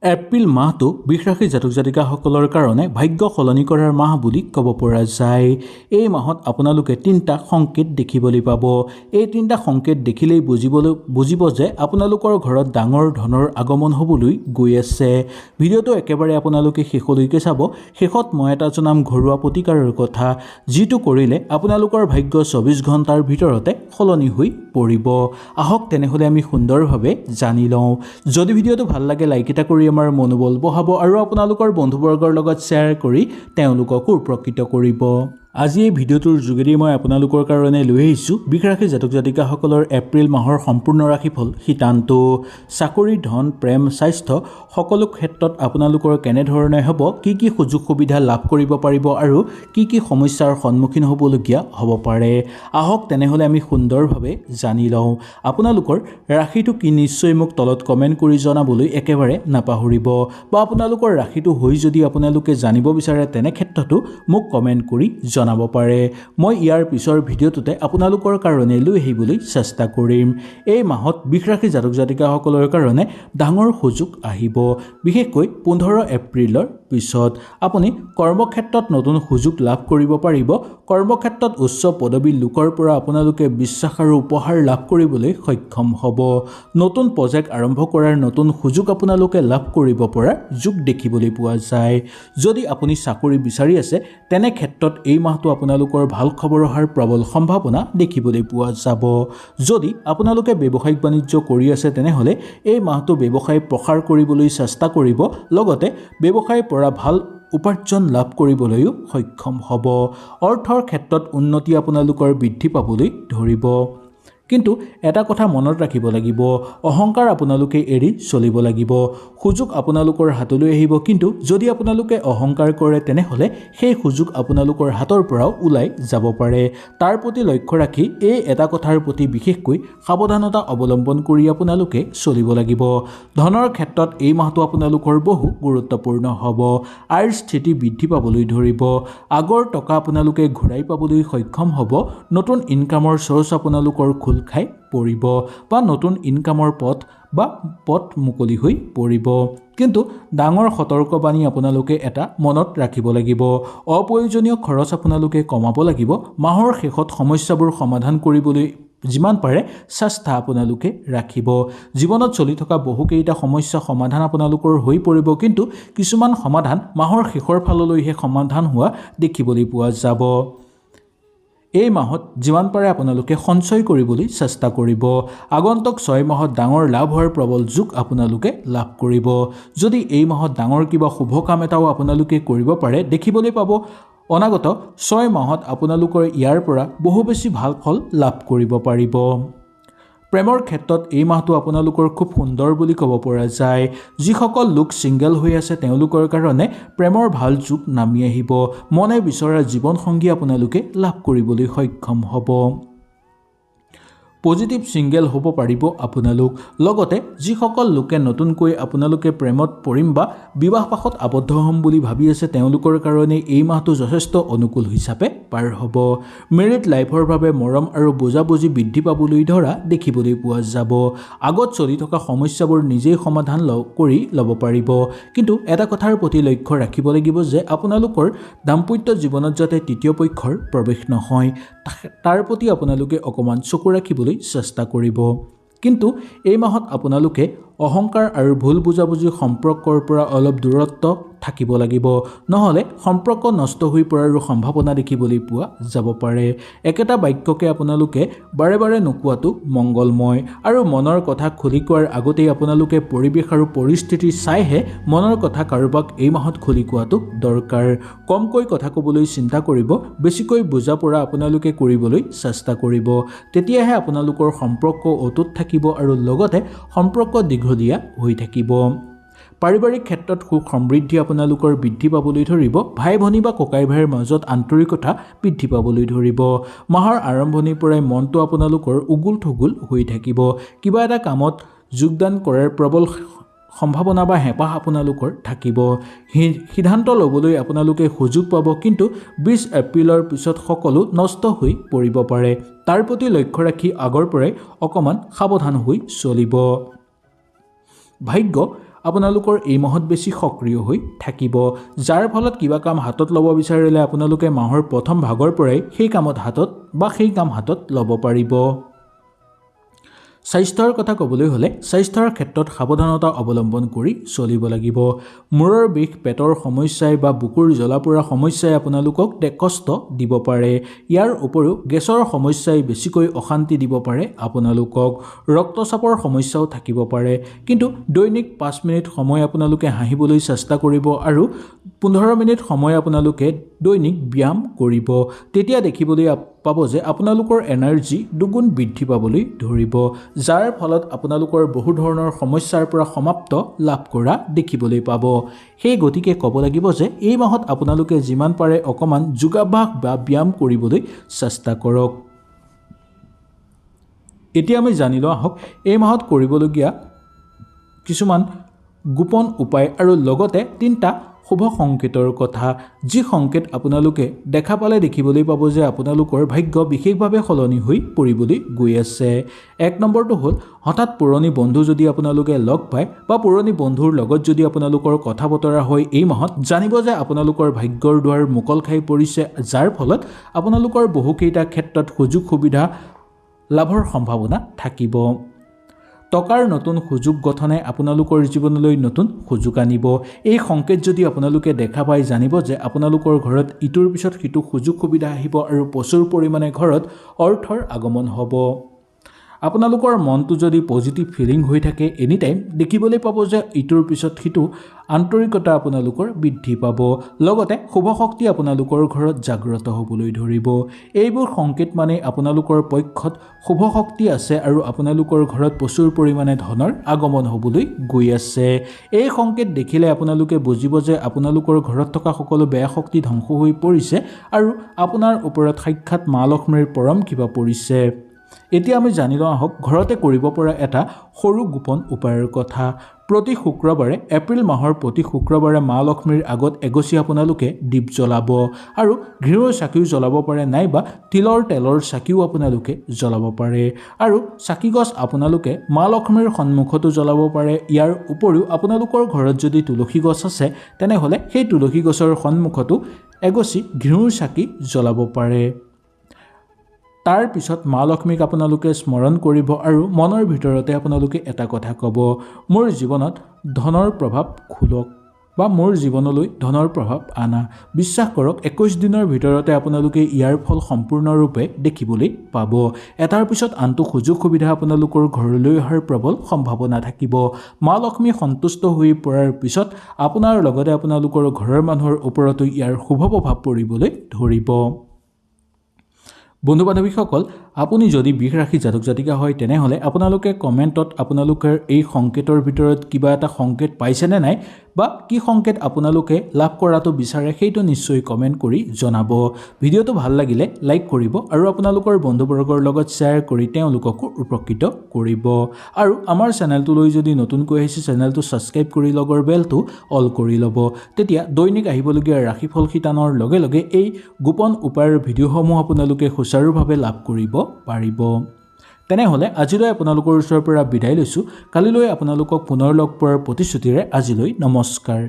এপ্ৰিল মাহটো বৃষ জাতক জাতিকাসকলৰ কাৰণে ভাগ্য সলনি কৰাৰ মাহ বুলি ক'ব পৰা যায়। এই মাহত আপোনালোকে তিনিটা সংকেত দেখিবলৈ পাব। এই তিনিটা সংকেত দেখিলেই বুজিব যে আপোনালোকৰ ঘৰত ডাঙৰ ধনৰ আগমন হ'বলৈ গৈ আছে। ভিডিঅ'টো একেবাৰে আপোনালোকে শেষলৈকে চাব। শেষত মই এটা জনাম ঘৰুৱা প্ৰতিকাৰৰ কথা, যিটো কৰিলে আপোনালোকৰ ভাগ্য 24 ঘণ্টাৰ ভিতৰতে সলনি হৈ পৰিব। আহক তেনেহ'লে আমি সুন্দৰভাৱে জানি লওঁ। যদি ভিডিঅ'টো ভাল লাগে লাইক এটা কৰি আমাৰ মনোবল বঢ়াব আৰু আপোনালোকৰ বন্ধুবৰ্গৰ লগত শ্বেয়াৰ কৰি তেওঁলোককো উপকৃত কৰিব। আজি এই ভিডিঅ'টোৰ যোগেদি মই আপোনালোকৰ কাৰণে লৈ আহিছোঁ বৃষ ৰাশি জাতক জাতিকাসকলৰ এপ্ৰিল মাহৰ সম্পূৰ্ণ ৰাশিফল সিদ্ধান্ত। চাকৰি, ধন, প্ৰেম, স্বাস্থ্য সকলো ক্ষেত্ৰত আপোনালোকৰ কেনেধৰণে হ'ব, কি কি সুযোগ সুবিধা লাভ কৰিব পাৰিব আৰু কি কি সমস্যাৰ সন্মুখীন হ'বলগীয়া হ'ব পাৰে। আহক তেনেহ'লে আমি সুন্দৰভাৱে জানি লওঁ। আপোনালোকৰ ৰাশিটো কি নিশ্চয় মোক তলত কমেণ্ট কৰি জনাবলৈ একেবাৰে নাপাহৰিব, বা আপোনালোকৰ ৰাশিটো হৈ যদি আপোনালোকে জানিব বিচাৰে তেনে ক্ষেত্ৰতো মোক কমেণ্ট কৰি জনাব পাৰে। মই ইয়াৰ পিছৰ ভিডিঅ'টোতে আপোনালোকৰ কাৰণে লৈ আহিবলৈ চেষ্টা কৰিম। এই মাহত বৃষ ৰাশি জাতক জাতিকাসকলৰ কাৰণে ডাঙৰ সুযোগ আহিব। বিশেষকৈ 15 এপ্ৰিলৰ পিছত আপুনি কৰ্মক্ষেত্ৰত নতুন সুযোগ লাভ কৰিব পাৰিব। কৰ্মক্ষেত্ৰত উচ্চ পদবীৰ লোকৰ পৰা আপোনালোকে বিশ্বাস আৰু উপহাৰ লাভ কৰিবলৈ সক্ষম হ'ব। নতুন প্ৰজেক্ট আৰম্ভ কৰাৰ নতুন সুযোগ আপোনালোকে লাভ কৰিব পৰা যোগ দেখিবলৈ পোৱা যায়। যদি আপুনি চাকৰি বিচাৰি আছে তেনে ক্ষেত্ৰত এই মাহটো আপোনালোকৰ ভাল খবৰ অহাৰ প্ৰবল সম্ভাৱনা দেখিবলৈ পোৱা যাব। যদি আপোনালোকে ব্যৱসায়িক বাণিজ্য কৰি আছে তেনেহ'লে এই মাহটো ব্যৱসায় প্ৰসাৰ কৰিবলৈ চেষ্টা কৰিব, লগতে ব্যৱসায়ৰ পৰা ভাল উপাৰ্জন লাভ কৰিবলৈও সক্ষম হ'ব। অৰ্থৰ ক্ষেত্ৰত উন্নতি আপোনালোকৰ বৃদ্ধি পাবলৈ ধৰিব। কিন্তু এটা কথা মনত ৰাখিব লাগিব, অহংকাৰ আপোনালোকে এৰি চলিব লাগিব। সুযোগ আপোনালোকৰ হাতলৈ আহিব, কিন্তু যদি আপোনালোকে অহংকাৰ কৰে তেনেহ'লে সেই সুযোগ আপোনালোকৰ হাতৰ পৰাও ওলাই যাব পাৰে। তাৰ প্ৰতি লক্ষ্য ৰাখি এই এটা কথাৰ প্ৰতি বিশেষকৈ সাৱধানতা অৱলম্বন কৰি আপোনালোকে চলিব লাগিব। ধনৰ ক্ষেত্ৰত এই মাহটো আপোনালোকৰ বহু গুৰুত্বপূৰ্ণ হ'ব। আয়ৰ স্থিতি বৃদ্ধি পাবলৈ ধৰিব। আগৰ টকা আপোনালোকে ঘূৰাই পাবলৈ সক্ষম হ'ব। নতুন ইনকামৰ চ'ৰ্চ আপোনালোকৰ খোল খাই পৰিব, বা নতুন ইনকামৰ পথ মুকলি হৈ পৰিব। কিন্তু ডাঙৰ সতৰ্কবাণী আপোনালোকে এটা মনত ৰাখিব লাগিব, অপ্ৰয়োজনীয় খৰচ আপোনালোকে কমাব লাগিব। মাহৰ শেষত সমস্যাবোৰ সমাধান কৰিবলৈ যিমান পাৰে চেষ্টা আপোনালোকে ৰাখিব। জীৱনত চলি থকা বহুকেইটা সমস্যা সমাধান আপোনালোকৰ হৈ পৰিব, কিন্তু কিছুমান সমাধান মাহৰ শেষৰ ফাললৈহে সমাধান হোৱা দেখিবলৈ পোৱা যাব। এই মাহত যিমান পাৰে আপোনালোকে সঞ্চয় কৰিবলৈ চেষ্টা কৰিব। আগন্তুক 6 মাহত ডাঙৰ লাভ হোৱাৰ প্ৰবল যোগ আপোনালোকে লাভ কৰিব। যদি এই মাহত ডাঙৰ কিবা শুভ কাম এটাও আপোনালোকে কৰিব পাৰে, দেখিবলৈ পাব অনাগত 6 মাহত আপোনালোকৰ ইয়াৰ পৰা বহু বেছি ভাল ফল লাভ কৰিব পাৰিব। প্ৰেমৰ ক্ষেত্ৰত এই মাহটো আপোনালোকৰ খুব সুন্দৰ বুলি ক'ব পৰা যায়। যিসকল লোক ছিংগল হৈ আছে তেওঁলোকৰ কাৰণে প্ৰেমৰ ভাল যোগ নামি আহিব। মনে বিচৰা জীৱনসংগী আপোনালোকে লাভ কৰিবলৈ সক্ষম হ'ব। পজিটিভ ছিংগল হ'ব পাৰিব আপোনালোক। লগতে যিসকল লোকে নতুনকৈ আপোনালোকে প্ৰেমত পৰিম বা বিবাহপাশত আবদ্ধ হ'ম বুলি ভাবি আছে তেওঁলোকৰ কাৰণে এই মাহটো যথেষ্ট অনুকূল হিচাপে পাৰ হ'ব। মেৰিড লাইফৰ বাবে মৰম আৰু বুজাবুজি বৃদ্ধি পাবলৈ ধৰা দেখিবলৈ পোৱা যাব। আগত চলি থকা সমস্যাবোৰ নিজেই সমাধান কৰি ল'ব পাৰিব। কিন্তু এটা কথাৰ প্ৰতি লক্ষ্য ৰাখিব লাগিব যে আপোনালোকৰ দাম্পত্য জীৱনত যাতে তৃতীয় পক্ষৰ প্ৰৱেশ নহয়, তাৰ প্ৰতি আপোনালোকে অকণমান চকু ৰাখিবলৈ চেষ্টা কৰিব। কিন্তু এই মাহত আপোনালোকে অহংকাৰ আৰু ভুল বুজাবুজি সম্পৰ্কৰ পৰা অলপ দূৰত্ব থাকিব লাগিব, নহ'লে সম্পৰ্ক নষ্ট হৈ পৰাৰো সম্ভাৱনা দেখিবলৈ পোৱা যাব পাৰে। একেটা বাক্যকে আপোনালোকে বাৰে বাৰে নোকোৱাটো মংগলময়, আৰু মনৰ কথা খুলি কোৱাৰ আগতেই আপোনালোকে পৰিৱেশ আৰু পৰিস্থিতি চাইহে মনৰ কথা কাৰোবাক এই মাহত খুলি কোৱাটো দৰকাৰ। কমকৈ কথা ক'বলৈ চিন্তা কৰিব, বেছিকৈ বুজা পৰা আপোনালোকে কৰিবলৈ চেষ্টা কৰিব। তেতিয়াহে আপোনালোকৰ সম্পৰ্ক অটুট থাকিব আৰু লগতে সম্পৰ্ক দীঘলীয়া হৈ থাকিব। পাৰিবাৰিক ক্ষেত্ৰত সুখ সমৃদ্ধি আপোনালোকৰ বৃদ্ধি পাবলৈ ধৰিব। ভাই ভনী বা ককাই ভাইৰ মাজত আন্তৰিকতা বৃদ্ধি পাবলৈ ধৰিব। মাহৰ আৰম্ভণিৰ পৰাই মনটো আপোনালোকৰ উগুল থুগুল হৈ থাকিব। কিবা এটা কামত যোগদান কৰাৰ প্ৰবল সম্ভাৱনা বা হেঁপাহ আপোনালোকৰ থাকিব। সিদ্ধান্ত ল'বলৈ আপোনালোকে সুযোগ পাব, কিন্তু 20 এপ্ৰিলৰ পিছত সকলো নষ্ট হৈ পৰিব পাৰে। তাৰ প্ৰতি লক্ষ্য ৰাখি আগৰ পৰাই অকণমান সাৱধান হৈ চলিব। ভাগ্য আপোনালোকৰ এই মাহত বেছি সক্ৰিয় হৈ থাকিব, যাৰ ফলত কিবা কাম হাতত ল'ব বিচাৰিলে আপোনালোকে মাহৰ প্ৰথম ভাগৰ পৰাই সেই কাম হাতত ল'ব পাৰিব। স্বাস্থ্যৰ কথা ক'বলৈ হ'লে স্বাস্থ্যৰ ক্ষেত্ৰত সাৱধানতা অৱলম্বন কৰি চলিব লাগিব। মূৰৰ বিষ, পেটৰ সমস্যাই বা বুকুৰ জ্বলা-পোৰা সমস্যাই আপোনালোকক কষ্ট দিব পাৰে। ইয়াৰ উপৰিও গেছৰ সমস্যাই বেছিকৈ অশান্তি দিব পাৰে আপোনালোকক। ৰক্তচাপৰ সমস্যাও থাকিব পাৰে। কিন্তু দৈনিক 5 মিনিট সময় আপোনালোকে হাঁহিবলৈ চেষ্টা কৰিব আৰু 15 মিনিট সময় আপোনালোকে দৈনিক ব্যায়াম কৰিব। তেতিয়া দেখিবলৈ পাব যে আপোনালোকৰ এনাৰ্জি দুগুণ বৃদ্ধি পাবলৈ ধৰিব, যাৰ ফলত আপোনালোকৰ বহু ধৰণৰ সমস্যাৰ পৰা সমাপ্ত লাভ কৰা দেখিবলৈ পাব। সেই গতিকে ক'ব লাগিব যে এই মাহত আপোনালোকে যিমান পাৰে অকণমান যোগাভ্যাস বা ব্যায়াম কৰিবলৈ চেষ্টা কৰক। এতিয়া আমি জানি লওঁ আহক এই মাহত কৰিবলগীয়া কিছুমান গোপন উপায় আৰু লগতে 3টা শুভ সংকেতৰ কথা, যি সংকেত আপোনালোকে দেখা পালে দেখিবলৈ পাব যে আপোনালোকৰ ভাগ্য বিশেষভাৱে সলনি হৈ পৰিবলৈ গৈ আছে। 1 নম্বৰটো হ'ল হঠাৎ পুৰণি বন্ধু যদি আপোনালোকে লগ পায় বা পুৰণি বন্ধুৰ লগত যদি আপোনালোকৰ কথা বতৰা হয় এই মাহত, জানিব যে আপোনালোকৰ ভাগ্যৰ দুৱাৰ মুকল খাই পৰিছে, যাৰ ফলত আপোনালোকৰ বহুকেইটা ক্ষেত্ৰত সুযোগ সুবিধা লাভৰ সম্ভাৱনা থাকিব। টকাৰ নতুন সুযোগ গঠনে আপোনালোকৰ জীৱনলৈ নতুন সুযোগ আনিব। এই সংকেত যদি আপোনালোকে দেখা পায়, জানিব যে আপোনালোকৰ ঘৰত ইটোৰ পিছত সিটো সুযোগ সুবিধা আহিব আৰু প্ৰচুৰ পৰিমাণে ঘৰত অৰ্থৰ আগমন হ'ব। আপোনালোকৰ মনটো যদি পজিটিভ ফিলিং হৈ থাকে এনি টাইম, দেখিবলৈ পাব যে ইটোৰ পিছত সিটো আন্তৰিকতা আপোনালোকৰ বৃদ্ধি পাব। লগতে শুভ শক্তি আপোনালোকৰ ঘৰত জাগ্ৰত হ'বলৈ ধৰিব। এইবোৰ সংকেত মানে আপোনালোকৰ পক্ষত শুভ শক্তি আছে আৰু আপোনালোকৰ ঘৰত প্ৰচুৰ পৰিমাণে ধনৰ আগমন হ'বলৈ গৈ আছে। এই সংকেত দেখিলে আপোনালোকে বুজিব যে আপোনালোকৰ ঘৰত থকা সকলো বেয়া শক্তি ধ্বংস হৈ পৰিছে আৰু আপোনাৰ ওপৰত সাক্ষাৎ মা লক্ষ্মীৰ পৰম কৃপা পৰিছে। এতিয়া আমি জানি লওঁ আহক ঘৰতে কৰিব পৰা এটা সৰু গোপন উপায়ৰ কথা। প্ৰতি শুক্ৰবাৰে, এপ্ৰিল মাহৰ প্ৰতি শুক্ৰবাৰে মা লক্ষ্মীৰ আগত এগছি আপোনালোকে দীপ জ্বলাব আৰু ঘিউৰ চাকিও জ্বলাব পাৰে, নাইবা তিলৰ তেলৰ চাকিও আপোনালোকে জ্বলাব পাৰে। আৰু চাকি গছ আপোনালোকে মা লক্ষ্মীৰ সন্মুখতো জ্বলাব পাৰে। ইয়াৰ উপৰিও আপোনালোকৰ ঘৰত যদি তুলসী গছ আছে তেনেহ'লে সেই তুলসী গছৰ সন্মুখতো এগছি ঘিউৰ চাকি জ্বলাব পাৰে। তাৰ পিছত মা লক্ষ্মীক আপোনালোকে স্মৰণ কৰিব আৰু মনৰ ভিতৰতে আপোনালোকে এটা কথা ক'ব, মোৰ জীৱনত ধনৰ প্ৰভাৱ খোলক বা মোৰ জীৱনলৈ ধনৰ প্ৰভাৱ আনা। বিশ্বাস কৰক 21 দিনৰ ভিতৰতে আপোনালোকে ইয়াৰ ফল সম্পূৰ্ণৰূপে দেখিবলৈ পাব। এটাৰ পিছত আনটো সুযোগ সুবিধা আপোনালোকৰ ঘৰলৈ অহাৰ প্ৰবল সম্ভাৱনা থাকিব। মা লক্ষ্মী সন্তুষ্ট হৈ পৰাৰ পিছত আপোনাৰ লগতে আপোনালোকৰ ঘৰৰ মানুহৰ ওপৰতো ইয়াৰ শুভ প্ৰভাৱ পৰিবলৈ ধৰিব। বন্ধু বান্ধৱীসকল, আপুনি যদি বৃষ ৰাশি জাতক জাতিকা হয় তেনেহ'লে আপোনালোকে কমেণ্টত আপোনালোকৰ এই সংকেতৰ ভিতৰত কিবা এটা সংকেত পাইছেনে নাই বা কি সংকেত আপোনালোকে লাভ কৰাটো বিচাৰে সেইটো নিশ্চয় কমেণ্ট কৰি জনাব। ভিডিঅ'টো ভাল লাগিলে লাইক কৰিব আৰু আপোনালোকৰ বন্ধুবৰ্গৰ লগত শ্বেয়াৰ কৰি তেওঁলোককো উপকৃত কৰিব। আৰু আমাৰ চেনেলটোলৈ যদি নতুনকৈ আহিছে চেনেলটো ছাবস্ক্ৰাইব কৰি লগৰ বেলটো অল কৰি ল'ব। তেতিয়া দৈনিক আহিবলগীয়া ৰাশিফল শিতানৰ লগে লগে এই গোপন উপায়ৰ ভিডিঅ'সমূহ আপোনালোকে সুচাৰুভাৱে লাভ কৰিব পাৰিব। তেনেহ'লে আজিলৈ আপোনালোকৰ ওচৰৰ পৰা বিদায় লৈছোঁ। কালিলৈ আপোনালোকক পুনৰ লগ পোৱাৰ প্ৰতিশ্ৰুতিৰে আজিলৈ নমস্কাৰ।